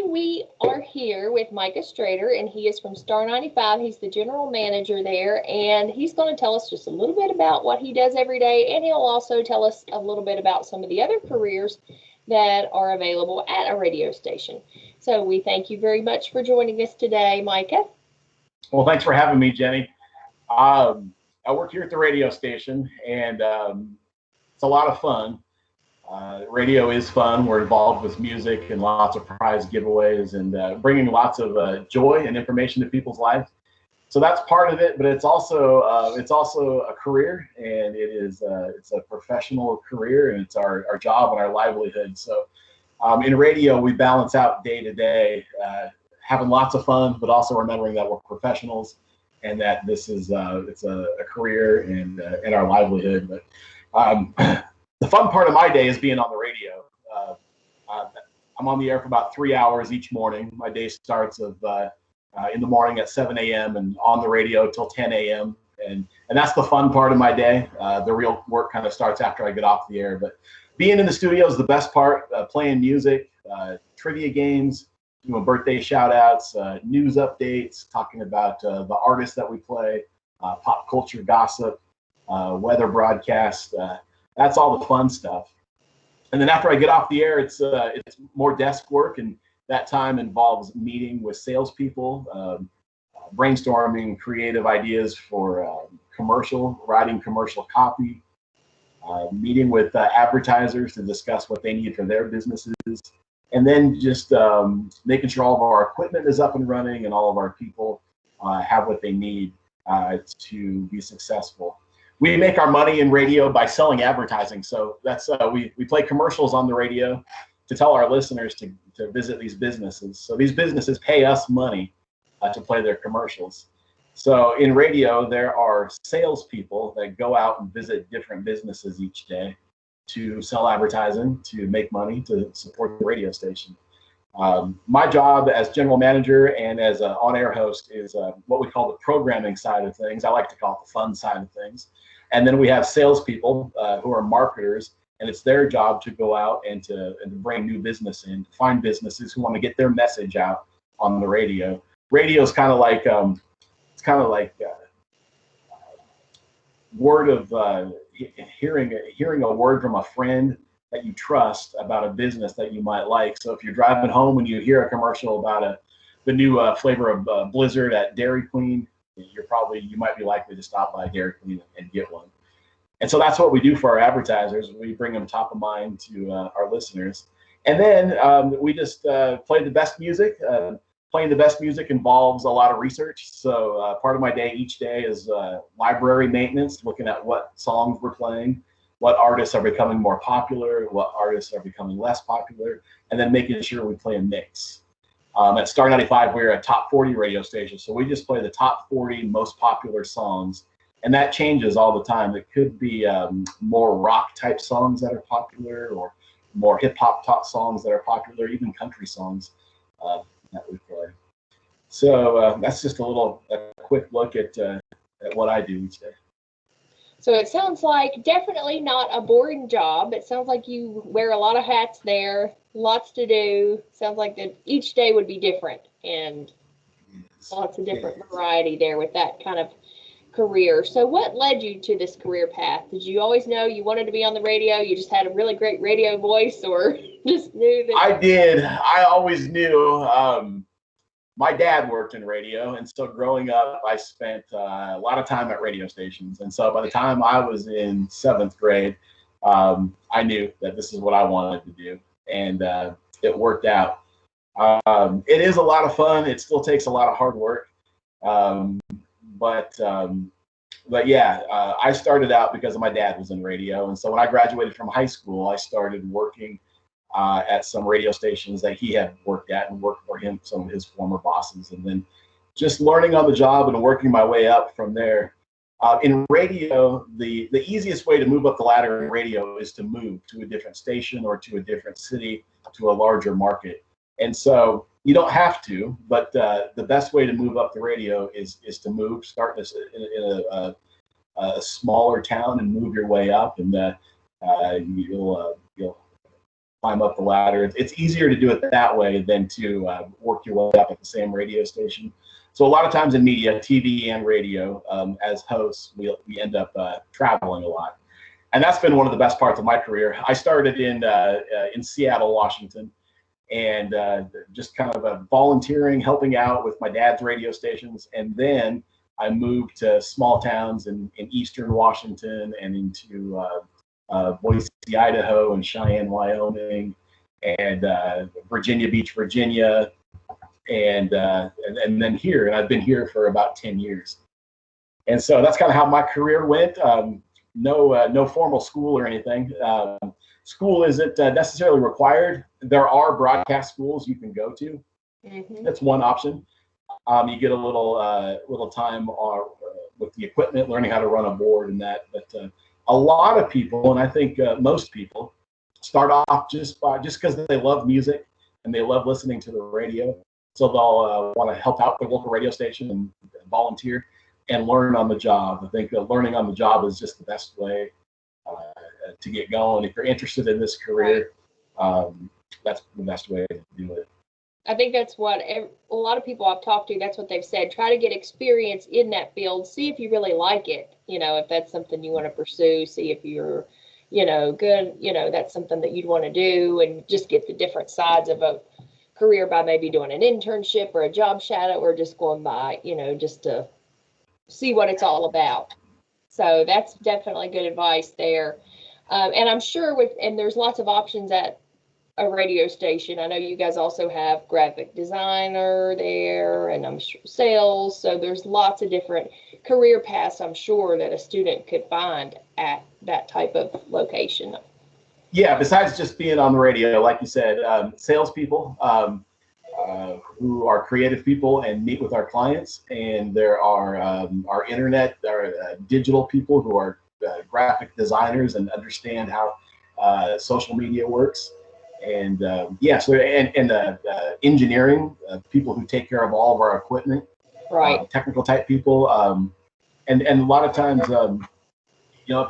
we are here with Micah Strader, and he is from Star 95. He's the general manager there, and he's going to tell us just a little bit about what he does every day, and he'll also tell us a little bit about some of the other careers that are available at a radio station. So we thank you very much for joining us today, Micah. Well, thanks for having me, Jenny. I work here at the radio station, and it's a lot of fun. Radio is fun. We're involved with music and lots of prize giveaways and bringing lots of joy and information to people's lives. So that's part of it, but it's also a career, and it's a professional career, and it's our job and our livelihood. So in radio, we balance out day to day, having lots of fun, but also remembering that we're professionals and that this is it's a career and our livelihood. But the fun part of my day is being on the radio. I'm on the air for about 3 hours each morning. My day starts in the morning at 7 a.m. and on the radio till 10 a.m. And that's the fun part of my day. The real work kind of starts after I get off the air. But being in the studio is the best part. Playing music, trivia games, doing birthday shout outs, news updates, talking about the artists that we play, pop culture gossip, weather broadcast. That's all the fun stuff. And then after I get off the air, it's more desk work, and that time involves meeting with salespeople, brainstorming creative ideas for writing commercial copy, meeting with advertisers to discuss what they need for their businesses, and then just making sure all of our equipment is up and running and all of our people have what they need to be successful. We make our money in radio by selling advertising. So that's we play commercials on the radio to tell our listeners to visit these businesses. So these businesses pay us money to play their commercials. So in radio, there are salespeople that go out and visit different businesses each day to sell advertising, to make money, to support the radio station. My job as general manager and as an on-air host is what we call the programming side of things. I like to call it the fun side of things. And then we have salespeople who are marketers, and it's their job to go out and to bring new business in, to find businesses who want to get their message out on the radio. Radio is kind of like word of hearing a word from a friend that you trust about a business that you might like. So if you're driving home and you hear a commercial about the new flavor of Blizzard at Dairy Queen, you might be likely to stop by Dairy Queen and get one. And so that's what we do for our advertisers. We bring them top of mind to our listeners. And then we just play the best music. Playing the best music involves a lot of research. So part of my day each day is library maintenance, looking at what songs we're playing, what artists are becoming more popular, what artists are becoming less popular, and then making sure we play a mix. At Star 95, we're a top 40 radio station, so we just play the top 40 most popular songs, and that changes all the time. It could be more rock type songs that are popular, or more hip hop top songs that are popular, even country songs that we play. So that's just a quick look at what I do each day. So it sounds like definitely not a boring job. It sounds like you wear a lot of hats there, lots to do. Sounds like that each day would be different, and lots of different variety there with that kind of career. So what led you to this career path? Did you always know you wanted to be on the radio? You just had a really great radio voice, or just knew that? I did. I always knew. My dad worked in radio, and so growing up, I spent a lot of time at radio stations. And so by the time I was in 7th grade, I knew that this is what I wanted to do, and it worked out. It is a lot of fun. It still takes a lot of hard work, but yeah, I started out because my dad was in radio, and so when I graduated from high school, I started working at some radio stations that he had worked at, and worked for him, some of his former bosses, and then just learning on the job and working my way up from there. In radio, the easiest way to move up the ladder in radio is to move to a different station or to a different city, to a larger market. And so you don't have to, but the best way to move up the radio is to move, start in a smaller town and move your way up, and you'll climb up the ladder. It's easier to do it that way than to work your way up at the same radio station. So a lot of times in media, TV and radio, as hosts, we end up traveling a lot. And that's been one of the best parts of my career. I started in Seattle, Washington, and just kind of volunteering, helping out with my dad's radio stations. And then I moved to small towns in eastern Washington and into Boise, Idaho, and Cheyenne, Wyoming, and Virginia Beach, Virginia, and then here. And I've been here for about 10 years. And so that's kind of how my career went. No formal school or anything. School isn't necessarily required. There are broadcast schools you can go to. Mm-hmm. That's one option. You get a little time with the equipment, learning how to run a board and that. But a lot of people, and I think most people, start off just because they love music and they love listening to the radio. So they'll want to help out their local radio station and volunteer and learn on the job. I think that learning on the job is just the best way to get going. If you're interested in this career, that's the best way to do it. I think that's what a lot of people I've talked to, that's what they've said. Try to get experience in that field. See if you really like it. If that's something you want to pursue, see if you're, good, that's something that you'd want to do, and just get the different sides of a career by maybe doing an internship or a job shadow, or just going by, just to see what it's all about. So that's definitely good advice there. And I'm sure there's lots of options at a radio station. I know you guys also have graphic designer there, and I'm sure sales. So there's lots of different career paths, I'm sure, that a student could find at that type of location. Yeah, besides just being on the radio, like you said, salespeople who are creative people and meet with our clients, and there are our digital people who are graphic designers and understand how social media works. And engineering, people who take care of all of our equipment, right? Technical type people, and a lot of times,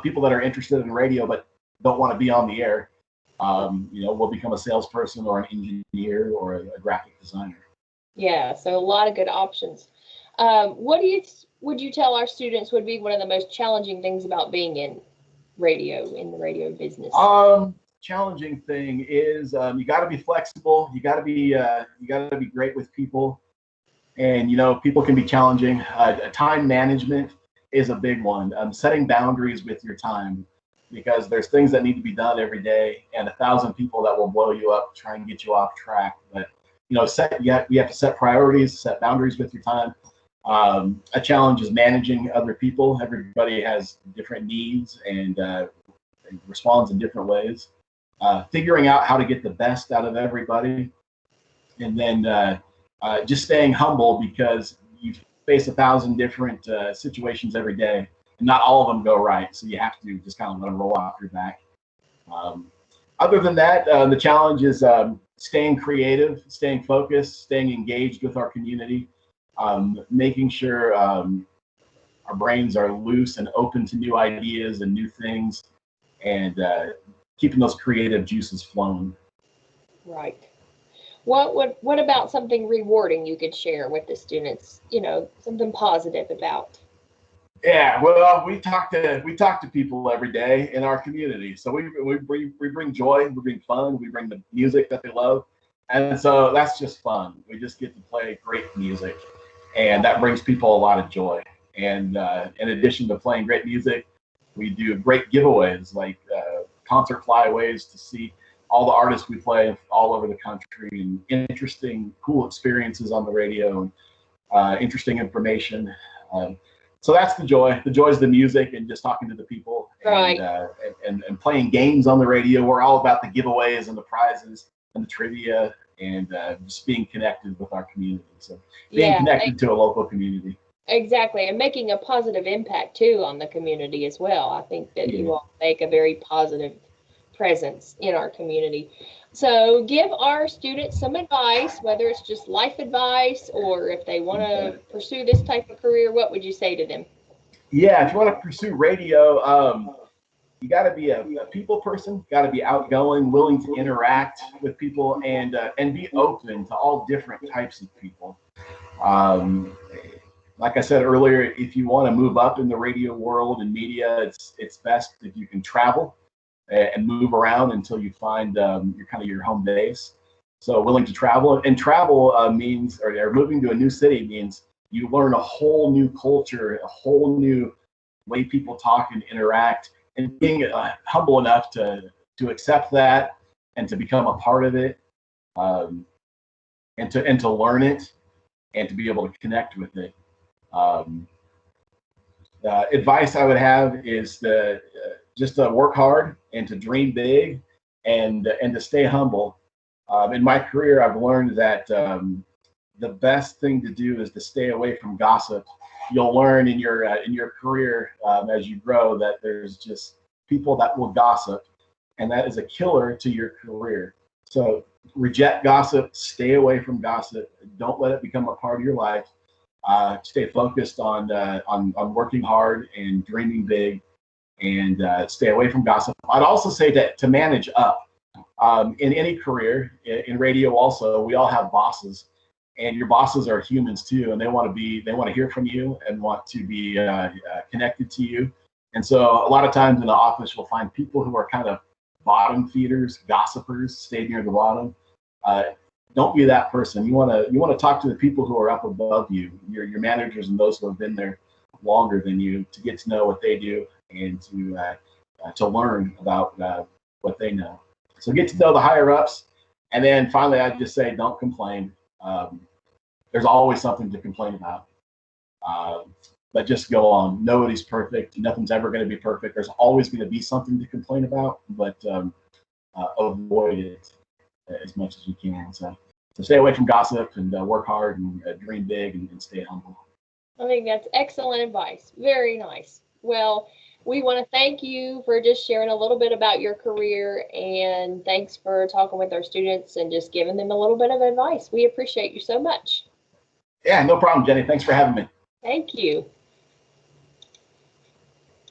people that are interested in radio but don't want to be on the air, will become a salesperson or an engineer or a graphic designer. Yeah, so a lot of good options. What would you tell our students would be one of the most challenging things about being in the radio business? Challenging thing is you got to be flexible. You got to be great with people, and people can be challenging. Time management is a big one. Setting boundaries with your time, because there's things that need to be done every day, and 1,000 people that will blow you up, try and get you off track. But you have to set priorities, set boundaries with your time. A challenge is managing other people. Everybody has different needs and responds in different ways. Figuring out how to get the best out of everybody, and then just staying humble, because you face 1,000 different situations every day, and not all of them go right. So you have to just kind of let them roll off your back. Other than that, the challenge is staying creative, staying focused, staying engaged with our community, making sure our brains are loose and open to new ideas and new things, and keeping those creative juices flowing. Right. What about something rewarding you could share with the students? Something positive about. Yeah, well, we talk to people every day in our community. So we bring joy, we bring fun, we bring the music that they love, and so that's just fun. We just get to play great music, and that brings people a lot of joy. And in addition to playing great music, we do great giveaways, like concert flyaways to see all the artists we play all over the country, and interesting, cool experiences on the radio, and interesting information. So that's the joy. The joy is the music and just talking to the people, right. and playing games on the radio. We're all about the giveaways and the prizes and the trivia, and just being connected with our community. So being connected to a local community. Exactly, and making a positive impact too on the community as well. I think that you will make a very positive presence in our community. So give our students some advice, whether it's just life advice or if they want to pursue this type of career. What would you say to them? Yeah, if you want to pursue radio, you got to be a people person, got to be outgoing, willing to interact with people, and be open to all different types of people. Um, like I said earlier, if you want to move up in the radio world and media, it's best if you can travel and move around until you find your kind of your home base. So willing to travel, and travel means, or moving to a new city means you learn a whole new culture, a whole new way people talk and interact, and being humble enough to accept that and to become a part of it, um, and to learn it and to be able to connect with it. Um, Advice I would have is just to work hard and to dream big, and to stay humble. In my career, I've learned that the best thing to do is to stay away from gossip. You'll learn in your career as you grow that there's just people that will gossip, and that is a killer to your career. So reject gossip, stay away from gossip, don't let it become a part of your life. Stay focused on working hard and dreaming big, and stay away from gossip. I'd also say that to manage up. In any career, in radio also, we all have bosses, and your bosses are humans too, and they want to hear from you and want to be connected to you. And so a lot of times in the office, you'll find people who are kind of bottom feeders, gossipers, stay near the bottom. Don't be that person. You want to talk to the people who are up above you, your managers and those who have been there longer than you, to get to know what they do and to learn about what they know. So get to know the higher ups, and then finally, I'd just say don't complain. There's always something to complain about, but just go on. Nobody's perfect. Nothing's ever going to be perfect. There's always going to be something to complain about, but avoid it as much as you can. So stay away from gossip, and work hard, and dream big, and stay humble. I think that's excellent advice. Very nice. Well, we want to thank you for just sharing a little bit about your career, and thanks for talking with our students and just giving them a little bit of advice. We appreciate you so much. Yeah, no problem, Jenny. Thanks for having me. Thank you.